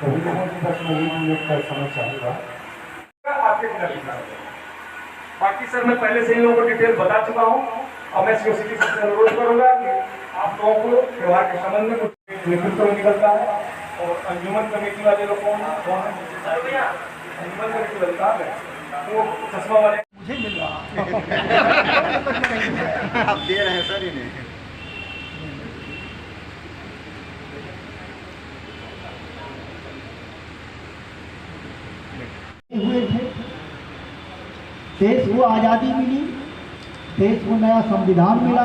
सभी लोगों की बस मैं यही उम्मीद कर समझ चाहूँगा आपके खिलाफ। बाकी सर मैं पहले से इन लोगों को डिटेल बता चुका हूँ और मैं सीओसीटी से अनुरोध करूँगा कि आप लोगों को त्योहार के संबंध में कुछ नेतृत्व निकलता है और अंजुमन कमेटी वाले लोग कौन है, अंजुमन कमेटी वाले कहाँ है वो चश्मा वाले मुझे मिल रहा आप दे रहे हैं सर इन्हें। हुए थे, देश को आज़ादी मिली, देश को नया संविधान मिला।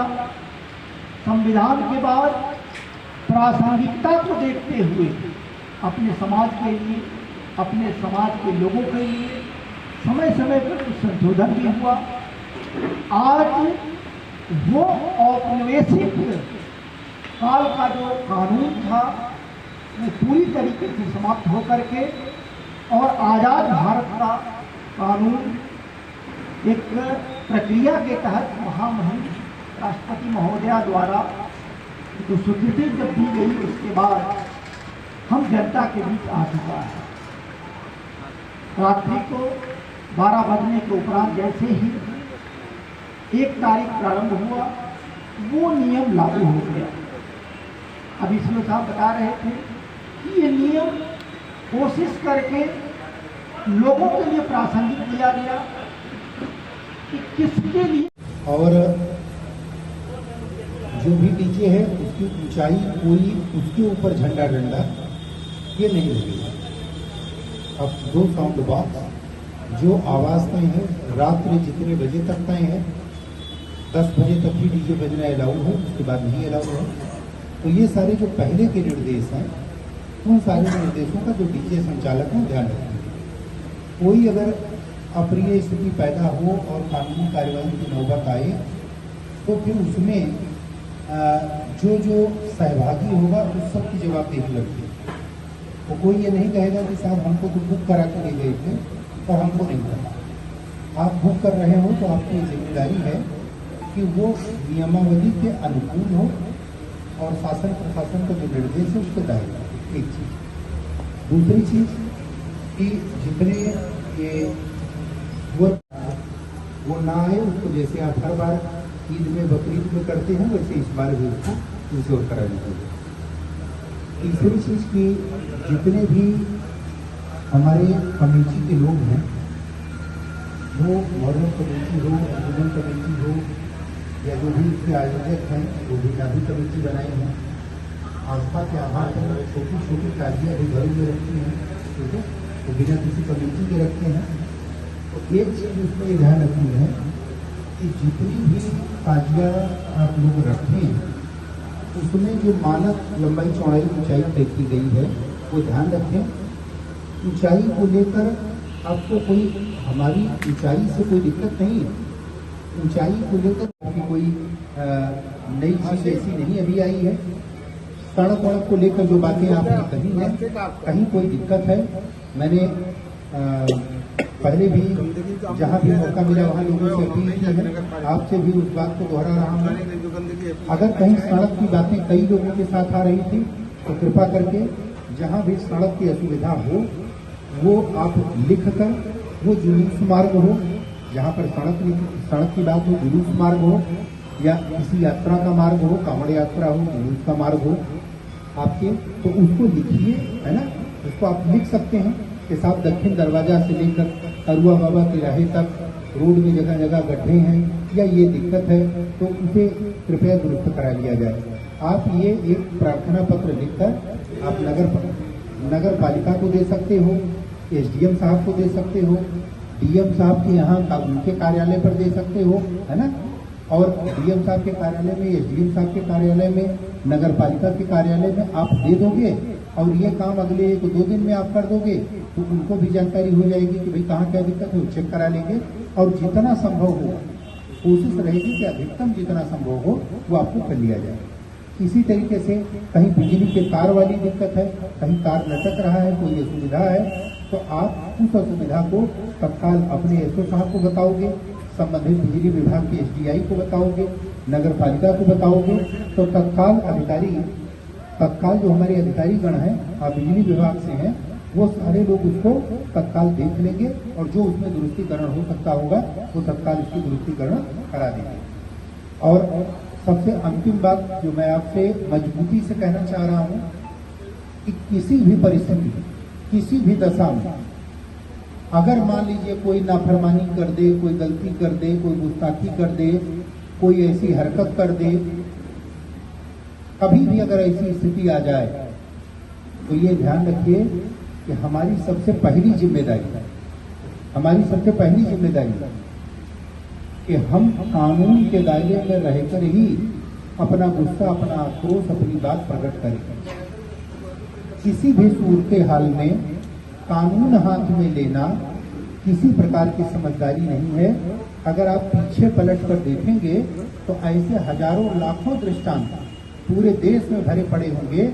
संविधान के बाद प्रासंगिकता को देखते हुए अपने समाज के लिए, अपने समाज के लोगों के लिए समय समय पर कुछ संशोधन भी हुआ। आज वो औपनिवेशिक काल का जो कानून था वो पूरी तरीके से समाप्त होकर के और आज़ाद भारत का कानून एक प्रक्रिया के तहत महामहिम राष्ट्रपति महोदया द्वारा जो स्वीकृति जब दी गई उसके बाद हम जनता के बीच आ चुका है। रात्रि को 12 बजने के उपरांत जैसे ही 1 तारीख प्रारंभ हुआ वो नियम लागू हो गया। अब इसमें साहब बता रहे थे कि ये नियम कोशिश करके लोगों के लिए प्रासंगिक किया गया कि किसके लिए, और जो भी नीचे है उसकी ऊंचाई कोई उसके ऊपर झंडा डंडा ये नहीं लगेगा। अब 2 साउंड बॉक्स जो आवाज़ तय है रात्रि जितने बजे तक तय है, 10 बजे तक ही डीजे बजना अलाउ है, उसके बाद नहीं अलाउ है। तो ये सारे जो पहले के निर्देश हैं उन सारे निर्देशों का जो डीजे संचालक है ध्यान रखेंगे। कोई अगर अप्रिय स्थिति पैदा हो और कानूनी कार्रवाई की नौबत आए तो फिर उसमें जो सहभागी होगा उस सब की जवाबदेही लगती है। तो कोई ये नहीं कहेगा कि साहब हमको तो बुक करा के ले गए थे और हमको नहीं करा। आप बुक कर रहे हो तो आपकी जिम्मेदारी है कि वो नियमावली के अनुकूल हो और शासन प्रशासन का जो निर्देश है उसके दायरे। एक चीज़। दूसरी चीज़ कि जितने ये वो ना आए उसको, जैसे आप हर बार ईद में बकरीद में करते हैं वैसे इस बार भी उसको इंश्योर करा दीजिए। तीसरी चीज़ कि जितने भी हमारे कमेटी के लोग हैं वो मॉडर्न कमेटी हो, अंजुमन कमेटी हो या जो भी इसके आयोजक हैं वो भी काफ़ी कमेटी बनाए हैं। आस्था के आधार पर छोटी छोटी कार्य भी घरों में रखती हैं, ठीक है, तो बिना किसी कमेटी के रखते हैं। तो एक चीज़ उसमें ध्यान रखनी है कि जितनी भी ताजिया आप लोग रखें उसमें जो मानक लंबाई चौड़ाई ऊंचाई तय की गई है वो ध्यान रखें। ऊंचाई को लेकर आपको कोई, हमारी ऊंचाई से कोई दिक्कत नहीं है। ऊंचाई को लेकर कोई नई चीज़ ऐसी नहीं अभी आई है। सड़क वड़क को लेकर जो बातें आपने कही हैं, कहीं कोई दिक्कत है। मैंने पहले भी जहाँ भी मौका मिला वहाँ लोगों से अपील की है, आपसे भी उस बात को दोहरा रहा हूँ। अगर कहीं सड़क की बातें कई लोगों के साथ आ रही थी तो कृपा करके जहाँ भी सड़क की असुविधा हो वो आप लिख कर, वो जुलूस मार्ग हो, जहाँ पर सड़क की बात हो, जुलूस मार्ग हो या किसी यात्रा का मार्ग हो, कांवड़ यात्रा हो, जुलूस का मार्ग हो आपके, तो उसको लिखिए, है ना। उसको आप लिख सकते हैं कि साहब दक्षिण दरवाजा से लेकर अरुआ बाबा के राहे तक रोड में जगह जगह गड्ढे हैं या ये दिक्कत है, तो उसे कृपया दुरुस्त करा लिया जाए। आप ये एक प्रार्थना पत्र लिखकर आप नगर पालिका को दे सकते हो, एसडीएम साहब को दे सकते हो, डीएम साहब के यहाँ उनके कार्यालय पर दे सकते हो, है ना। और डीएम साहब के कार्यालय में, एसडीएम साहब के कार्यालय में, नगर पालिका के कार्यालय में आप दे दोगे और ये काम अगले 1-2 दिन में आप कर दोगे तो उनको भी जानकारी हो जाएगी कि भाई कहाँ क्या दिक्कत है, वो चेक करा लेंगे। और जितना संभव हो कोशिश रहेगी कि अधिकतम जितना संभव हो वो आपको कर लिया जाए। इसी तरीके से कहीं बिजली के तार वाली दिक्कत है, कहीं तार लटक रहा है, कोई असुविधा है, तो आप उस असुविधा को तत्काल अपने एसओ साहब को बताओगे, संबंधित बिजली विभाग के एसडीआई को बताओगे, नगर पालिका को बताओगे, तो तत्काल जो हमारे अधिकारी गण हैं, आप बिजली विभाग से हैं, वो सारे लोग उसको तत्काल देख लेंगे और जो उसमें दुरुस्तीकरण हो सकता होगा वो तत्काल उसकी दुरुस्तीकरण करा देंगे। और सबसे अंतिम बात जो मैं आपसे मजबूती से कहना चाह रहा हूं कि किसी भी परिस्थिति, किसी भी दशा में अगर मान लीजिए कोई नाफरमानी कर दे, कोई गलती कर दे, कोई गुस्ताखी कर दे, कोई ऐसी हरकत कर दे, कभी भी अगर ऐसी स्थिति आ जाए तो ये ध्यान रखिए कि हमारी सबसे पहली जिम्मेदारी है कि हम कानून के दायरे में रहकर ही अपना गुस्सा, अपना आक्रोश, अपनी बात प्रकट करें। किसी भी सूरत हाल में कानून हाथ में लेना किसी प्रकार की समझदारी नहीं है। अगर आप पीछे पलट कर देखेंगे तो ऐसे हजारों लाखों दृष्टांत पूरे देश में भरे पड़े होंगे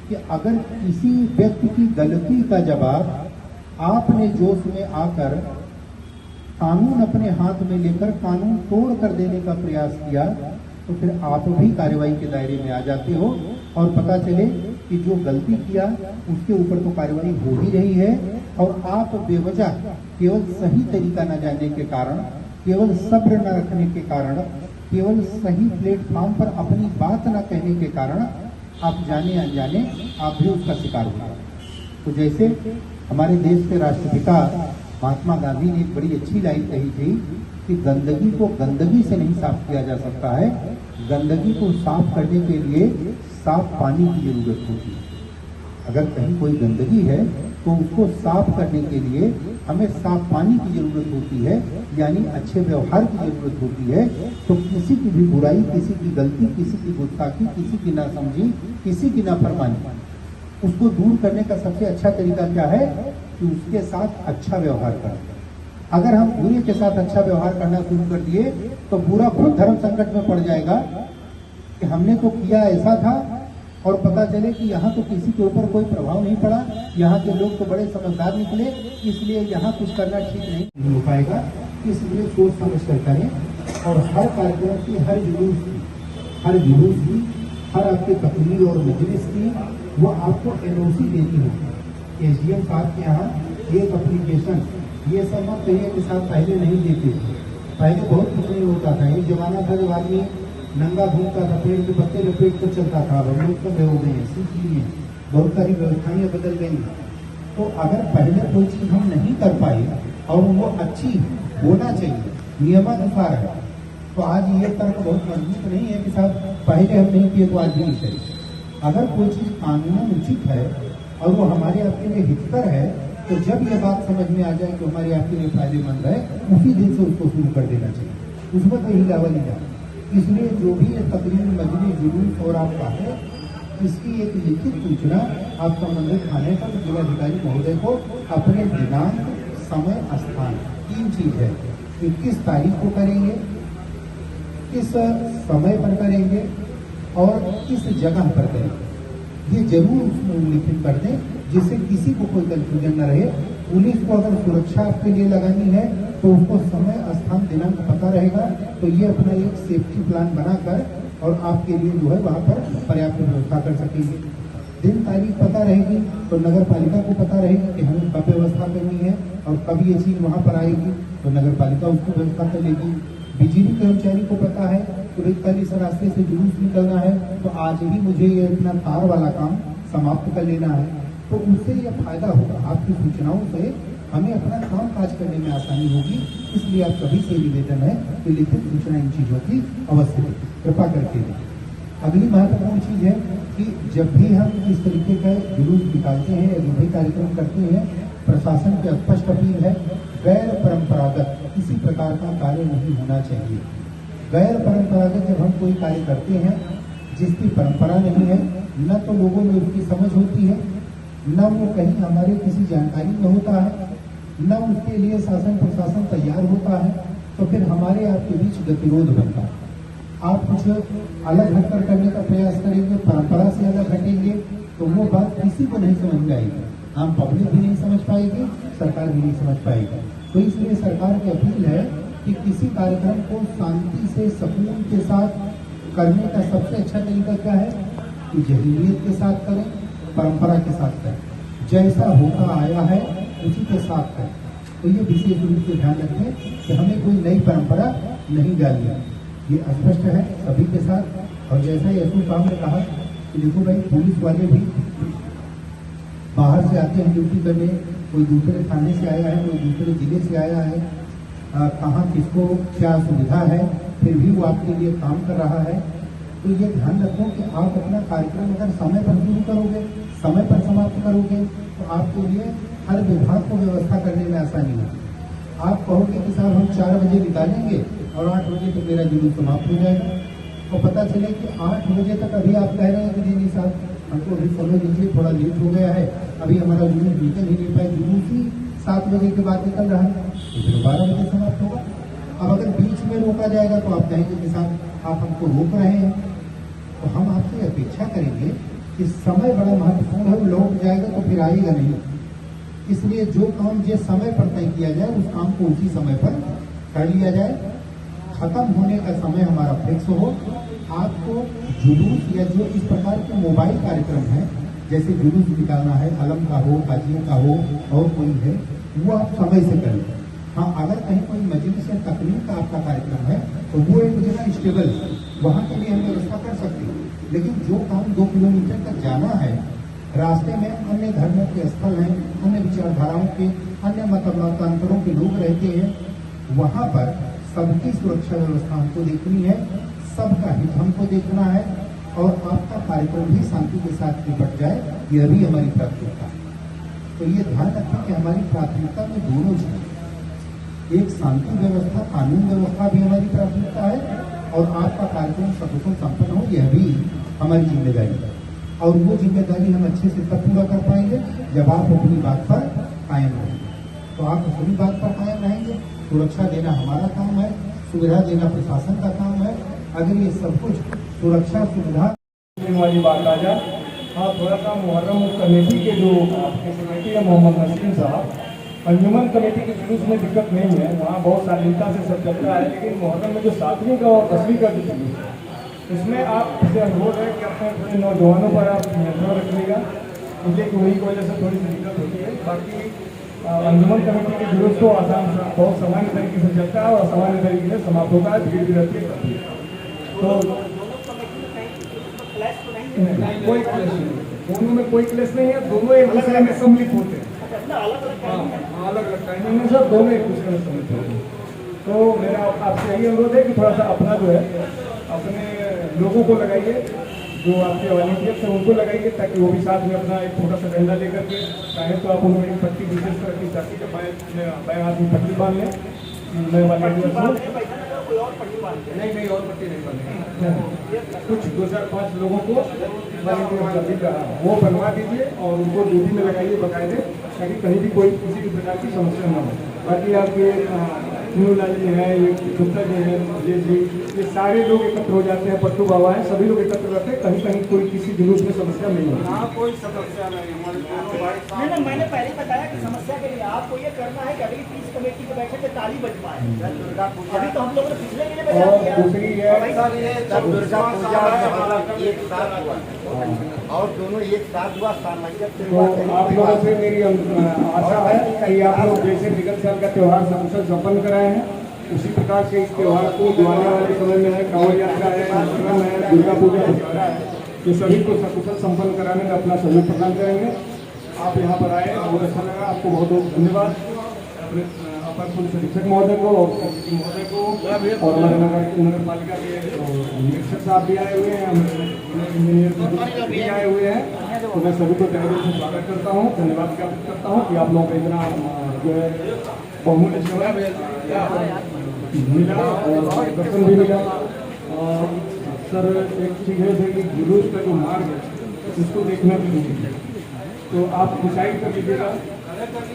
कि अगर किसी व्यक्ति की गलती का जवाब आपने जोश में आकर कानून अपने हाथ में लेकर कानून तोड़ कर देने का प्रयास किया तो फिर आप भी कार्रवाई के दायरे में आ जाते हो और पता चले कि जो गलती किया उसके ऊपर तो कार्रवाई हो ही रही है और आप बेवजह केवल सही तरीका न जानने के कारण, केवल सब्र न रखने के कारण, केवल सही प्लेटफॉर्म पर अपनी बात न कहने के कारण आप जाने अनजाने आप भी उसका शिकार हो गए। तो जैसे हमारे देश के राष्ट्रपिता महात्मा गांधी ने एक बड़ी अच्छी लाइन कही थी कि गंदगी को गंदगी से नहीं साफ किया जा सकता है, गंदगी को साफ करने के लिए साफ पानी की जरूरत होती है। अगर कहीं कोई गंदगी है तो उसको साफ करने के लिए हमें साफ पानी की जरूरत होती है, यानी अच्छे व्यवहार की जरूरत होती है। तो किसी की भी बुराई, किसी की गलती, किसी की गुस्ताखी, किसी की नासमझी, किसी की नाफरमानी, उसको दूर करने का सबसे अच्छा तरीका क्या है कि उसके साथ अच्छा व्यवहार करें। अगर हम बुरे के साथ अच्छा व्यवहार करना शुरू कर दिए तो बुरा खुद धर्म संकट में पड़ जाएगा कि हमने तो किया ऐसा था और पता चले कि यहाँ तो किसी के ऊपर कोई प्रभाव नहीं पड़ा, यहाँ के लोग तो बड़े समझदार निकले, इसलिए यहाँ कुछ करना ठीक नहीं हो पाएगा। इसलिए सोच समझ कर करें और हर कार्यक्रम की, हर जुलूस की, हर आपके तकरीर और मजलिस की वो आपको एनओसी देनी होगी। एसडीएम साहब के यहाँ एक एप्लीकेशन, ये सब मत कहिए कि साहब पहले नहीं देते थे, पहले बहुत कुछ नहीं होता था। एक जमाना था जब आदमी नंगा घूमता था, पेड़ के पत्ते लपेट कर चलता था, अब लोग सब हो गए हैं, सीख लिए, बहुत सारी व्यवस्थाएं बदल गई। तो अगर पहले कोई चीज हम नहीं कर पाए और वो अच्छी होना चाहिए, नियमानुसार है, तो आज ये तर्क बहुत मजबूत नहीं है कि साहब पहले हम नहीं किए तो आज भी नहीं चाहिए। अगर कोई चीज कानूनन उचित है और वो हमारे आपके लिए हितकर है तो जब ये बात समझ में आ जाए कि हमारे आपके लिए फायदेमंद है, उसी दिन से उसको शुरू कर देना चाहिए, उसमें कोई हिलावा नहीं जाए। इसलिए जो भी ये तकरीर, मजलिस, जुलूस और आपका है, इसकी एक लिखित सूचना आप संबंधित थाने पर जिलाधिकारी महोदय को अपने दिनांक, समय, स्थान, 3 चीज है कि किस तारीख को करेंगे, किस समय पर करेंगे और किस जगह पर करेंगे, ये जरूर उसमें उल्लेखित कर दें जिससे किसी को कोई कंफ्यूजन न रहे। पुलिस को अगर सुरक्षा आपके लिए लगानी है तो उसको समय, स्थान, दिनांक पता रहेगा, तो ये अपना एक सेफ्टी प्लान बनाकर और आपके लिए जो है वहाँ पर पर्याप्त व्यवस्था कर सकेंगे। दिन तारीख पता रहेगी तो नगर पालिका को पता रहेगी कि हमें कब व्यवस्था करनी है और कब ये चीज वहाँ पर आएगी तो नगर पालिका उसको व्यवस्था कर लेगी। बिजली कर्मचारी को पता है तो इस रास्ते से जुलूस निकलना है तो आज ही मुझे ये अपना तार वाला काम समाप्त कर लेना है, तो उससे ये फायदा होगा। आपकी सूचनाओं से हमें अपना काम काज करने में आसानी होगी। इसलिए आप सभी से निवेदन है कि लिखित सूचना इन चीजों की अवश्य दें, कृपा करके दें। अगली महत्वपूर्ण चीज है कि जब भी हम इस तरीके का जुलूस निकालते हैं या जो भी कार्यक्रम करते हैं, प्रशासन की स्पष्ट अपील है, गैर परंपरागत किसी प्रकार का कार्य नहीं होना चाहिए। गैर परंपरागत जब हम कोई कार्य करते हैं जिसकी परंपरा नहीं है, न तो लोगों में उसकी समझ होती है, न वो कहीं हमारे किसी जानकारी में होता है, न उसके लिए शासन प्रशासन तैयार होता है, तो फिर हमारे आपके बीच गतिरोध बनता है। आप कुछ अलग हटकर करने का प्रयास करेंगे, परंपरा से अलग हटेंगे, तो वो बात किसी को नहीं समझ में आएगी, आम पब्लिक भी नहीं समझ पाएगी, सरकार भी नहीं समझ पाएगी। तो इसलिए सरकार की अपील है कि किसी कार्यक्रम को शांति से, सुकून के साथ करने का सबसे अच्छा तरीका क्या है कि जहरीलियत के साथ करें, परंपरा के साथ करें। जैसा होता आया है उसी के साथ है। तो ये विशेष रूप से ध्यान रखें कि हमें कोई नई परंपरा नहीं डालनी, ये स्पष्ट है सभी के साथ। और जैसा यशु काम ने कहा कि देखो भाई, पुलिस वाले भी बाहर से आते हैं ड्यूटी करने, कोई दूसरे थाने से आया है, कोई दूसरे जिले से आया है, कहाँ किसको क्या सुविधा है, फिर भी वो आपके लिए काम कर रहा है। तो ये ध्यान रखो कि आप अपना कार्यक्रम अगर समय पर शुरू करोगे, समय पर समाप्त करोगे, तो आपके लिए हर विभाग को व्यवस्था करने में आसानी होगी। आप कहोगे कि साहब हम 4 बजे निकालेंगे और 8 बजे तक मेरा जुलूस समाप्त हो जाएगा, और पता चले कि 8 बजे तक अभी आप कह रहे हैं कि नहीं साहब हमको अभी समय दीजिए, थोड़ा लेट हो गया है, अभी हमारा जुलूस निकल ही नहीं पाए, जुलूस ही 7 बजे के बाद निकल रहा है, तो फिर 12 बजे समाप्त होगा। अब अगर बीच में रोका जाएगा तो आप कहेंगे कि साहब आप हमको रोक रहे हैं। तो हम आपसे अपेक्षा करेंगे कि समय बड़ा महत्वपूर्ण है, वो लौट जाएगा तो फिर आएगा नहीं। इसलिए जो काम जिस समय पर तय किया जाए उस काम को उसी समय पर कर लिया जाए। खत्म होने का समय हमारा फिक्स हो। आपको जुलूस या जो इस प्रकार के मोबाइल कार्यक्रम है, जैसे जुलूस निकालना है, अलम का हो, ताजिए का हो और कोई है, वो आप समय से कर लें। हाँ, अगर कहीं कोई मजलिस या तकरीर का आपका कार्यक्रम है तो वो एक जगह स्टेबल, वहाँ के लिए हम व्यवस्था कर सकते हैं। लेकिन जो काम 2 किलोमीटर तक जाना है, रास्ते में अन्य धर्मों के स्थल हैं, अन्य विचारधाराओं के, अन्य मतांतरों के लोग रहते हैं, वहाँ पर सबकी सुरक्षा व्यवस्था हमको देखनी है, सबका हित हमको देखना है, और आपका कार्यक्रम भी शांति के साथ निपट जाए, यह भी हमारी प्राथमिकता है। तो ये ध्यान रखें कि हमारी प्राथमिकता में दोनों चीजें, एक शांति व्यवस्था, कानून व्यवस्था भी हमारी प्राथमिकता है, और आपका कार्यक्रम सकुशल संपन्न हो, यह भी हमारी जिम्मेदारी है। और वो जिम्मेदारी हम अच्छे से तब पूरा कर पाएंगे जब आप अपनी बात पर कायम रहेंगे। तो आप अपनी बात पर कायम रहेंगे, सुरक्षा देना हमारा काम है, सुविधा देना प्रशासन का काम है। अगर ये सब कुछ सुरक्षा सुविधा वाली बात आ जाए, हाँ थोड़ा सा मुहर्रम कमेटी के जो आपके सेक्रेटरी है मोहम्मद नसीम साहब, अंजुमन कमेटी के जुलूस में दिक्कत नहीं है, वहाँ बहुत शालीनता से सब चलता है। लेकिन मुहर्रम में जो 7वीं का और 10वीं का जो जुलूस है, इसमें आप से अनुरोध है कि अपने थोड़े नौजवानों पर आप नियंत्रण रखिएगा, इसलिए कि वही की वजह से थोड़ी सी दिक्कत होती है। बाकी अंजुमन कमेटी के जुलूस तो आसान बहुत सामान्य तरीके से चलता है और सामान्य तरीके से समाप्त होता है, भीड़ भी रहती है। तो कोई क्लेश नहीं, दोनों में कोई क्लेश नहीं है, दोनों एक दूसरे में सम्मिलित होते हैं। हाँ, अलग अलग टाइमिंग में सर दोनों एक दूसरे में सम्मिलित होते हैं। तो मेरा आपसे यही अनुरोध है कि थोड़ा सा अपना जो है अपने लोगों को लगाइए, जो आपके वॉलंटियर्स हैं उनको लगाइए, ताकि वो भी साथ में अपना एक छोटा सा डंडा लेकर के, चाहे तो आप उनको एक पट्टी विशेष तरह की चाची के बाएं हाथ में पट्टी बांध लें, नए वॉलंटियर्स नहीं और पट्टी नहीं बांधेंगे, कुछ 2-4-5 लोगों को वो बनवा दीजिए और उनको ड्यूटी में लगाइए बाकायदे, ताकि कहीं भी कोई किसी भी प्रकार की समस्या न हो। बाकी आपके न्यूलाल जी हैं, ये गुप्ता जी हैं, ये सारे लोग एकत्र हो जाते हैं, पट्टू बाबा हैं, सभी लोग एकत्र रहते हैं, कहीं कहीं कोई किसी जुलूस में समस्या नहीं होती। हाँ, कोई समस्या नहीं। नहीं, मैंने पहले बताया कि समस्या के लिए आपको ये करना है कि अगली 30 कमेटी की बैठक में ताली बज पाए। अभी तो हम लोगों ने पिछले महीने बजा दिया। दूसरी है दुर्गा पूजा एक साथ हुआ और दोनों एक साथ हुआ, सामंजस्य से तो आप लोगों से मेरी आशा है कि आप लोग जैसे विगत साल का त्यौहार सकुशल संपन्न कराए हैं, उसी प्रकार से इस त्यौहार को जो आने वाले समय में है, कांवड़ यात्रा है, कार्यक्रम है, दुर्गा पूजा है, ये सभी को सकुशल संपन्न कराने में अपना सहयोग प्रदान करेंगे। आप यहाँ पर आए, बहुत अच्छा लगा, आपको बहुत बहुत धन्यवाद। अपने अपर पुलिस अधीक्षक महोदय को और महोदय को और नगर पालिका के निरीक्षक साहब भी आए हुए हैं, इंजीनियर भी आए हुए हैं, तो मैं सभी को तहे दिल से स्वागत करता हूँ, धन्यवाद ज्ञापित करता हूँ कि आप लोगों का इतना जो है बहुमूल्य समय मिला और दर्शन भी मिला। सर एक चीज़ है कि जुलूस का जो मार्ग है उसको देखना भी नहीं है, तो आप डिसाइड कर लीजिएगा।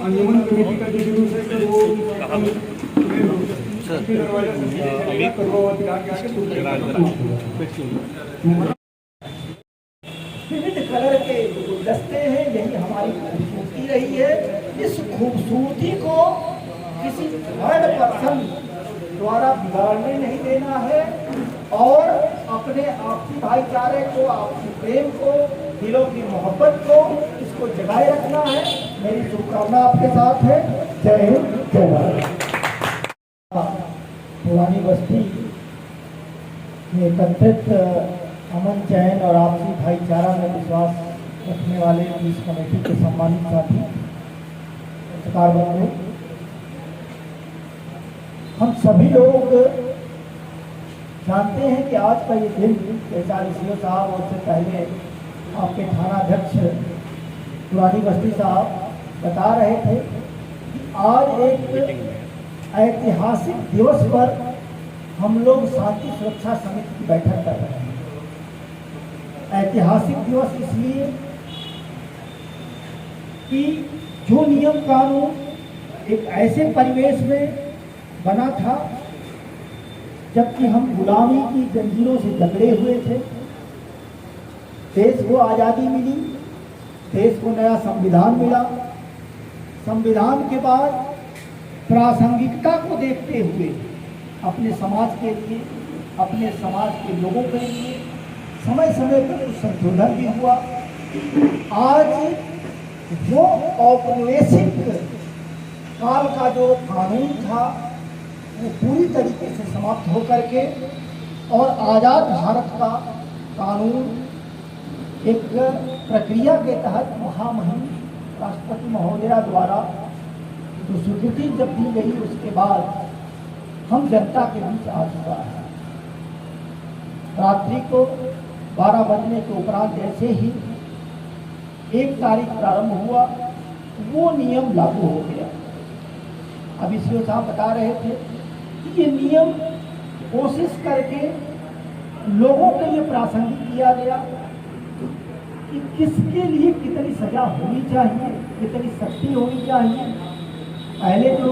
अंजुमन कमेटी का जो जुलूस है वो विविध कलर के गुलदस्ते हैं, यही हमारी खूबसूरती रही है। इस खूबसूरती को किसी थर्ड पर्सन द्वारा बिगाड़ने नहीं देना है और अपने आपसी भाईचारे को, आपसी प्रेम को, दिलों की मोहब्बत को, को जगाए रखना है। मेरी शुभकामना आपके साथ है। जय हिंद, जय भारत। पुरानी बस्ती में एकत्रित अमन चैन और आपसी भाईचारा में विश्वास रखने वाले इस कमेटी के सम्मानित साथी पत्रकार बंधु, हम सभी लोग जानते हैं कि आज का ये दिन जैसा ऋषियों साहब और उससे पहले आपके थानाध्यक्ष पुरानी बस्ती साहब बता रहे थे कि आज एक ऐतिहासिक दिवस पर हम लोग शांति सुरक्षा समिति की बैठक कर रहे हैं। ऐतिहासिक दिवस इसलिए कि जो नियम कानून एक ऐसे परिवेश में बना था जबकि हम गुलामी की जंजीरों से जकड़े हुए थे, देश को आज़ादी मिली, देश को नया संविधान मिला। संविधान के बाद प्रासंगिकता को देखते हुए अपने समाज के लिए, अपने समाज के लोगों के लिए समय समय पर कुछ संशोधन भी हुआ। आज वो औपनिवेशिक काल का जो कानून था वो पूरी तरीके से समाप्त होकर के और आज़ाद भारत का कानून एक प्रक्रिया के तहत महामहिम राष्ट्रपति महोदया द्वारा जो स्वीकृति जब दी गई उसके बाद हम जनता के बीच आ चुका है। रात्रि को 12 बजने के उपरांत जैसे ही 1 तारीख प्रारंभ हुआ वो नियम लागू हो गया। अभी सीओ साहब बता रहे थे कि ये नियम कोशिश करके लोगों के लिए प्रासंगिक किया गया कि किसके लिए कितनी सजा होनी चाहिए, कितनी सख्ती होनी चाहिए। पहले जो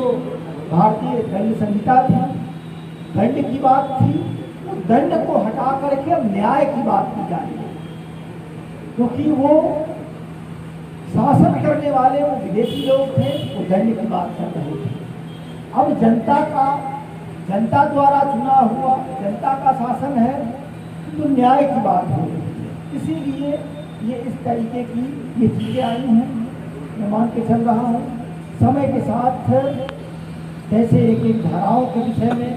भारतीय दंड संहिता थी, दंड की बात थी, उस दंड को हटा करके अब न्याय की बात की जा रही है, क्योंकि वो शासन करने वाले वो विदेशी लोग थे, वो दंड की बात कर रहे थे। अब जनता द्वारा चुना हुआ जनता का शासन है तो न्याय की बात हो रही है। इसीलिए ये इस तरीके की ये चीज़ें आई हैं। मैं मान के चल रहा हूँ समय के साथ जैसे एक एक धाराओं के विषय में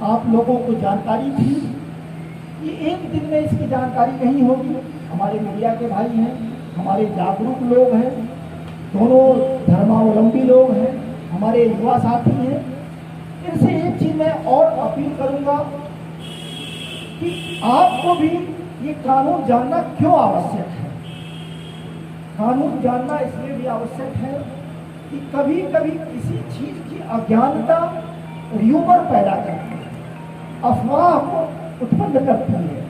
आप लोगों को जानकारी थी, ये एक दिन में इसकी जानकारी नहीं होगी। हमारे मीडिया के भाई हैं, हमारे जागरूक लोग हैं, दोनों धर्मावलंबी लोग हैं, हमारे युवा साथी हैं। इनसे एक चीज़ मैं और अपील करूंगा कि आपको भी ये कानून जानना क्यों आवश्यक है। कानून जानना इसलिए भी आवश्यक है कि कभी कभी किसी चीज़ की अज्ञानता र्यूमर पैदा करती है, अफवाह को उत्पन्न करती है,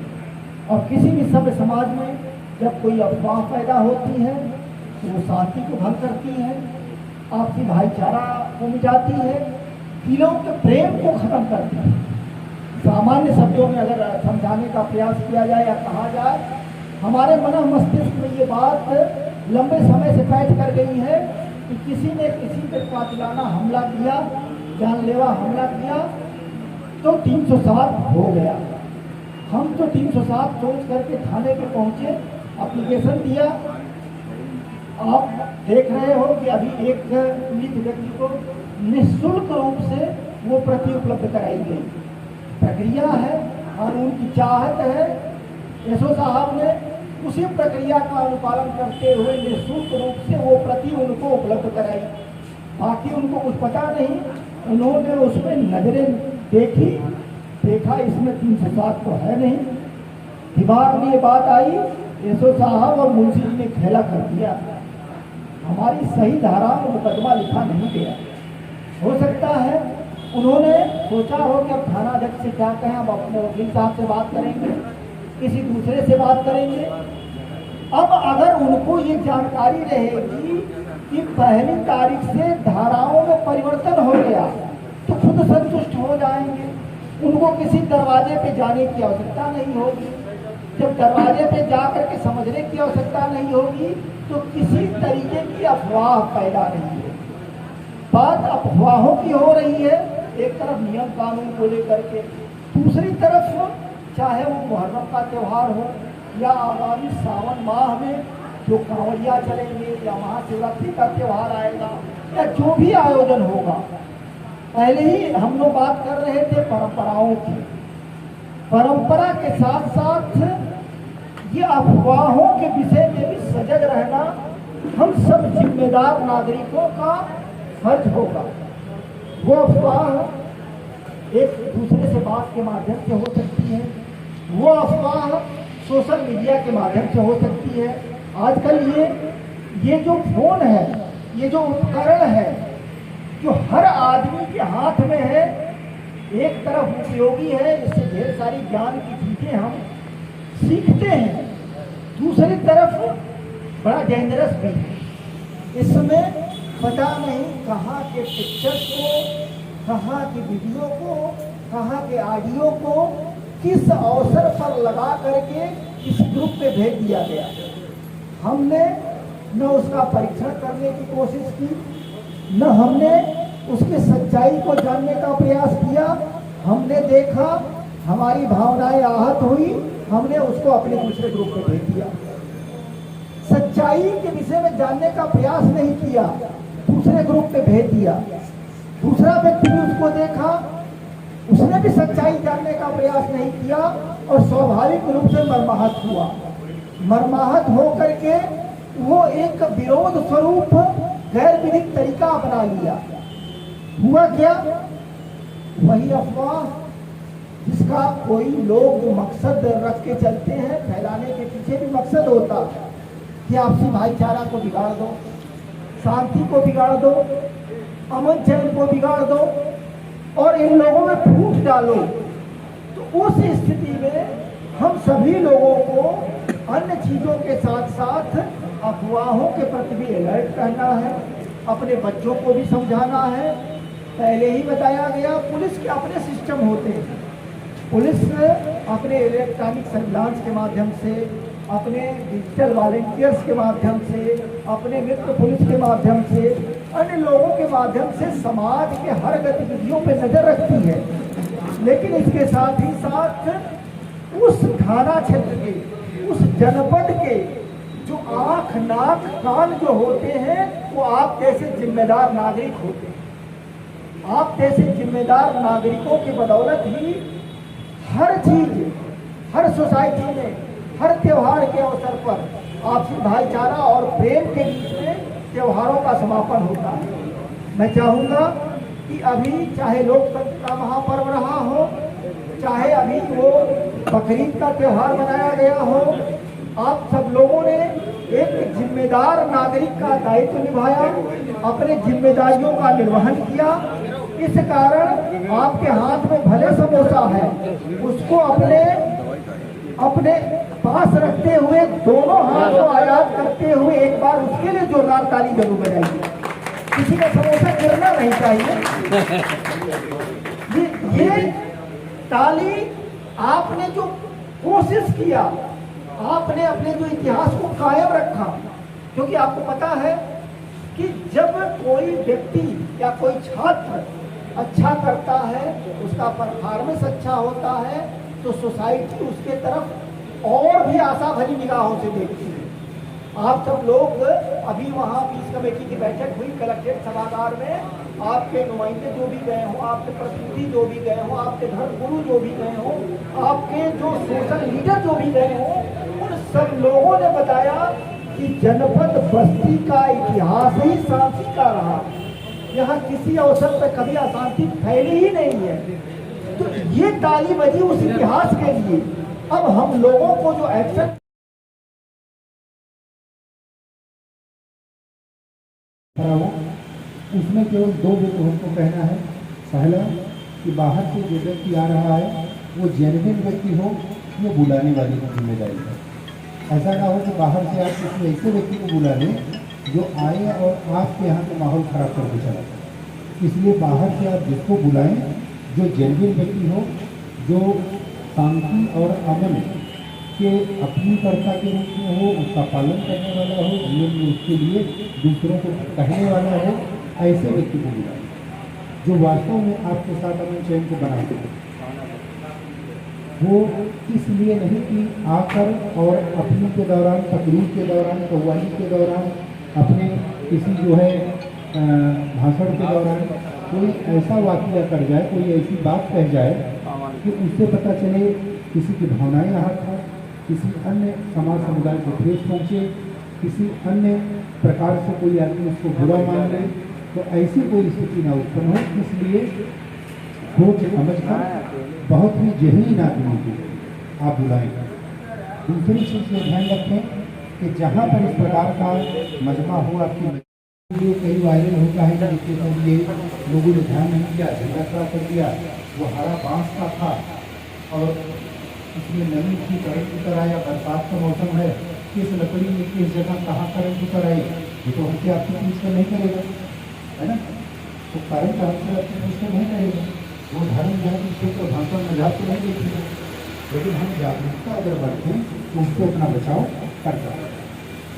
और किसी भी सभ्य समाज में जब कोई अफवाह पैदा होती है तो वो शांति को भंग करती है, आपसी भाईचारा को मिटाती है, दिलों के प्रेम को खत्म करती है। सामान्य शब्दों में अगर समझाने का प्रयास किया जाए या कहा जाए, हमारे मन मस्तिष्क में ये बात लंबे समय से बैठ कर गई है कि किसी ने किसी पर कातिलाना हमला किया, जानलेवा हमला किया तो 307 हो गया। हम तो 307 सोच करके थाने पे पहुंचे, एप्लीकेशन दिया। आप देख रहे हो कि अभी एक पीड़ित व्यक्ति को निःशुल्क रूप से वो प्रति उपलब्ध कराई गई। प्रक्रिया है, कानून की चाहत है। एसओ साहब ने उसी प्रक्रिया का अनुपालन करते हुए निःशुल्क रूप से वो प्रति उनको उपलब्ध कराई। बाकी उनको कुछ पता नहीं, उन्होंने उसमें नजरें देखा इसमें 307 तो है नहीं। दिमाग में ये बात आई, एसओ साहब और मुंशी जी ने खेला कर दिया। हमारी सही धारा में मुकदमा लिखा नहीं गया। हो सकता है उन्होंने सोचा हो कि अब थानाध्यक्ष से क्या कहें, अब अपने वकील साहब से बात करेंगे, किसी दूसरे से बात करेंगे। अब अगर उनको ये जानकारी रहेगी कि 1 तारीख से धाराओं में परिवर्तन हो गया तो खुद संतुष्ट हो जाएंगे। उनको किसी दरवाजे पे जाने की आवश्यकता नहीं होगी। जब दरवाजे पे जाकर के समझने की आवश्यकता नहीं होगी तो किसी तरीके की अफवाह पैदा नहीं होगी। बात अफवाहों की हो रही है, एक तरफ नियम कानून को लेकर के, दूसरी तरफ चाहे वो मुहर्रम का त्यौहार हो या आगामी सावन माह में जो कांवड़िया चलेंगे या महाशिवरात्रि का त्यौहार आएगा या जो भी आयोजन होगा, पहले ही हम लोग बात कर रहे थे परंपराओं की। परंपरा के साथ साथ ये अफवाहों के विषय में भी सजग रहना हम सब जिम्मेदार नागरिकों का फर्ज होगा। वो अफवाह एक दूसरे से बात के माध्यम से हो सकती है, वो अफवाह सोशल मीडिया के माध्यम से हो सकती है। आजकल ये जो फोन है, ये जो उपकरण है, जो हर आदमी के हाथ में है, एक तरफ उपयोगी है, इससे ढेर सारी ज्ञान की चीजें हम सीखते हैं, दूसरी तरफ बड़ा डेंजरस भी है। इसमें पता नहीं कहाँ के पिक्चर्स को, कहाँ की वीडियो को, कहाँ के ऑडियो को किस अवसर पर लगा करके इस ग्रुप पे भेज दिया गया। हमने न उसका परीक्षण करने की कोशिश की, न हमने उसकी सच्चाई को जानने का प्रयास किया। हमने देखा, हमारी भावनाएं आहत हुई, हमने उसको अपने दूसरे ग्रुप में भेज दिया। सच्चाई के विषय में जानने का प्रयास नहीं किया, दूसरे ग्रुप में भेज दिया। दूसरा व्यक्ति भी उसको देखा, उसने भी सच्चाई जानने का प्रयास नहीं किया और स्वाभाविक रूप से मर्माहत हुआ। मर्माहत होकर के वो एक विरोध स्वरूप गैर विधिक तरीका अपना लिया। हुआ क्या? वही अफवाह जिसका कोई लोग मकसद रख के चलते हैं, फैलाने के पीछे भी मकसद होता है कि आपसी भाईचारा को बिगाड़ दो, शांति को बिगाड़ दो, अमन चैन को बिगाड़ दो और इन लोगों में फूट डालो। तो उस स्थिति में हम सभी लोगों को अन्य चीजों के साथ साथ अफवाहों के प्रति भी अलर्ट रहना है, अपने बच्चों को भी समझाना है। पहले ही बताया गया, पुलिस के अपने सिस्टम होते हैं। पुलिस अपने इलेक्ट्रॉनिक सर्विलांस के माध्यम से, अपने डिजिटल वॉलेंटियर्स के माध्यम से, अपने मित्र पुलिस के माध्यम से, अन्य लोगों के माध्यम से समाज के हर गतिविधियों पर नजर रखती है। लेकिन इसके साथ ही साथ उस थाना क्षेत्र के, उस जनपद के जो आंख नाक कान जो होते हैं, वो आप जैसे जिम्मेदार नागरिक होते हैं। आप जैसे जिम्मेदार नागरिकों की बदौलत ही हर चीज, हर सोसाइटी में, हर त्योहार के अवसर पर आपसी भाईचारा और प्रेम के बीच में त्योहारों का समापन होता है। मैं चाहूँगा कि अभी चाहे लोकतंत्र का महापर्व रहा हो, चाहे अभी वो बकरीद का त्योहार मनाया गया हो, आप सब लोगों ने एक जिम्मेदार नागरिक का दायित्व निभाया, अपने जिम्मेदारियों का निर्वहन किया। इस कारण आपके हाथ में भले समोसा है, उसको अपने पास रखते हुए दोनों हाथ को आयात करते हुए एक बार उसके लिए जोरदार ताली जरूर बजाइए। किसी का समोसा गिरना नहीं चाहिए। ये ताली आपने जो कोशिश किया, आपने अपने जो इतिहास को कायम रखा, क्योंकि आपको पता है कि जब कोई व्यक्ति या कोई छात्र अच्छा करता है, उसका परफॉर्मेंस अच्छा होता है, तो सोसाइटी उसके तरफ और भी आशा भरी निगाहों से देखती है। आप सब लोग अभी वहाँ पीस कमेटी की बैठक हुई कलेक्ट्रेट सभागार में, आपके नुमाइंदे जो भी गए हों, आपके प्रतिनिधि जो भी गए हों, आपके धर्म गुरु जो भी गए हों, आपके जो सोशल लीडर जो भी गए हों, उन सब लोगों ने बताया कि जनपद बस्ती का इतिहास ही शांति का रहा। यहाँ किसी अवसर पर कभी अशांति फैली ही नहीं है। तो ये ताली बजी उस इतिहास के लिए। अब हम लोगों को जो एक्शन उसमें केवल दो बिंदु हमको कहना है। पहला कि बाहर से जो व्यक्ति आ रहा है वो जेन्युइन व्यक्ति हो, वो बुलाने वाली की जिम्मेदारी है। ऐसा ना हो कि बाहर से आप किसी ऐसे व्यक्ति को बुला लें जो आए और आपके यहाँ का माहौल खराब करके चला जाए। इसलिए बाहर से आप जिसको बुलाएं जो जेन्युइन व्यक्ति हो, जो शांति और अमन के अपनीकर्ता के रूप में हो, उसका पालन करने वाला हो, जीवन में उसके लिए दूसरों को कहने वाला हो, ऐसे व्यक्ति को बुलाएं जो वास्तव में आपके साथ अमन चैन को बनाते हैं। वो इसलिए नहीं कि आकर और अपनी के दौरान, तकरीर के दौरान, कव्वाली के दौरान, अपने किसी जो है भाषण के दौरान कोई ऐसा वाक़या कर जाए, कोई ऐसी बात कह जाए कि उससे पता चले किसी की भावनाएं आहत हों, किसी अन्य समाज समुदाय को ठेस पहुँचे, किसी अन्य प्रकार से कोई आदमी उसको बुरा मान ले, तो ऐसी कोई स्थिति न उत्पन्न हो। इसलिए सोच समझकर बहुत ही जहरीन आदमी को आप बुलाएं। दूसरी चीज़ ये ध्यान रखें कि जहाँ पर इस प्रकार का मजमा हो, आपकी वीडियो कई वायरल होता है कि जिसके लिए लोगों ने ध्यान नहीं दिया, झंडा खड़ा कर दिया, वो हरा बांस का था और इसमें नमी की करंट उतर आया, बरसात का मौसम है, किस लकड़ी में किस जगह कहाँ करंट उतर आई, ये तो हमसे आपकी पूछ कर नहीं करेगा, है ना। तो करंट हमसे आपकी पूछ कर नहीं करेगा, वो धर्म जाति क्षेत्र भाषा मजाक तो नहीं देखेगा, लेकिन हम जागरूकता अगर बढ़ें तो उसको अपना बचाव कर सकते हैं।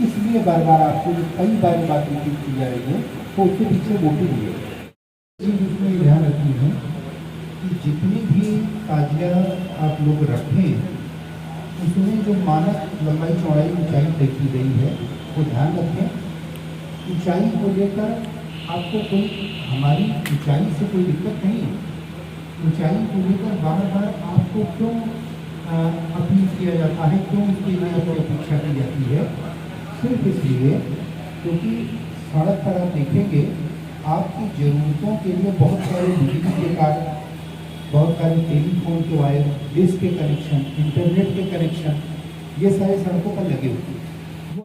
इसलिए बार बार आपको जो कई बार बात रिपीट की जा रही है तो उसके पीछे मोटिव है। चीज़ उसमें ध्यान रखनी है कि जितनी भी ताजिया आप लोग रखें उसमें जो मानक लंबाई चौड़ाई ऊंचाई तय की गई है वो ध्यान रखें। ऊंचाई को लेकर आपको कोई, हमारी ऊंचाई से कोई दिक्कत नहीं है, ऊंचाई को लेकर बार बार आपको क्यों अपील किया जाता है, क्यों उसके लिए आपकी अपेक्षा की जाती है, सिर्फ इसलिए क्योंकि सड़क पर आप देखेंगे आपकी ज़रूरतों के लिए बहुत सारे बिजली के कार्ड, बहुत सारे टेलीफोन के वायर, डिश के कनेक्शन, इंटरनेट के कनेक्शन, ये सारे सड़कों पर लगे हुए हैं।